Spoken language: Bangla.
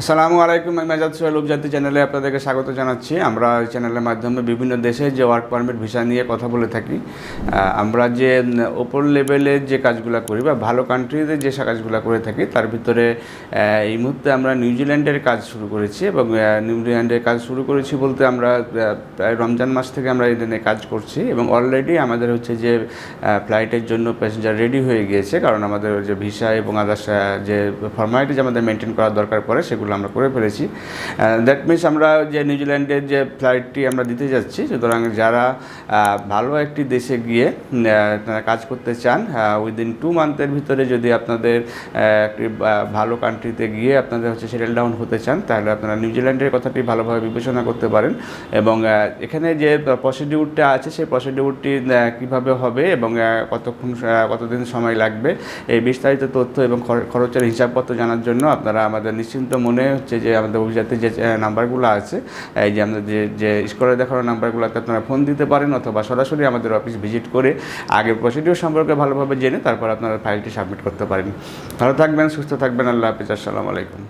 আসসালামু আলাইকুম। আমি মেজাজ সোহেল উপজাতি চ্যানেলে আপনাদেরকে স্বাগত জানাচ্ছি। আমরা এই চ্যানেলের মাধ্যমে বিভিন্ন দেশে যে ওয়ার্ক পারমিট ভিসা নিয়ে কথা বলে থাকি। আমরা যে ওপর লেভেলের যে কাজগুলো করি বা ভালো কান্ট্রিতে যে কাজগুলো করে থাকি তার ভিতরে এই মুহূর্তে আমরা নিউজিল্যান্ডের কাজ শুরু করেছি এবং নিউজিল্যান্ডের কাজ শুরু করেছি বলতে আমরা প্রায় রমজান মাস থেকে আমরা এই নিয়ে কাজ করছি এবং অলরেডি আমাদের হচ্ছে যে ফ্লাইটের জন্য প্যাসেঞ্জার রেডি হয়ে গিয়েছে, কারণ আমাদের যে ভিসা এবং আদার্স যে ফর্মালিটিজ আমাদের মেনটেন করার দরকার পড়ে সেগুলো আমরা করে ফেলেছি। দ্যাট মিনস আমরা যে নিউজিল্যান্ডের যে ফ্লাইটটি আমরা দিতে যাচ্ছি, সুতরাং যারা ভালো একটি দেশে গিয়ে কাজ করতে চান উইদিন 2 মান্থের ভিতরে যদি আপনাদের একটি ভালো কান্ট্রিতে গিয়ে আপনাদের হচ্ছে সেটেল ডাউন হতে চান, তাহলে আপনারা নিউজিল্যান্ডের কথাটি ভালোভাবে বিবেচনা করতে পারেন এবং এখানে যে প্রসিডিউরটা আছে সেই প্রসিডিউরটি কীভাবে হবে এবং কতদিন সময় লাগবে এই বিস্তারিত তথ্য এবং খরচের হিসাবপত্র জানার জন্য আপনারা আমাদের নিশ্চিন্ত মনে হচ্ছে যে আমাদের অভিজাতের যে নাম্বারগুলো আছে, এই যে আমাদের যে স্ক্রিনে দেখানো নাম্বারগুলোতে আপনারা ফোন দিতে পারেন অথবা সরাসরি আমাদের অফিস ভিজিট করে আগে প্রসিডিউর সম্পর্কে ভালোভাবে জেনে তারপর আপনারা ফাইলটি সাবমিট করতে পারেন। ভালো থাকবেন, সুস্থ থাকবেন। আল্লাহ হাফিজ। আসসালামু আলাইকুম।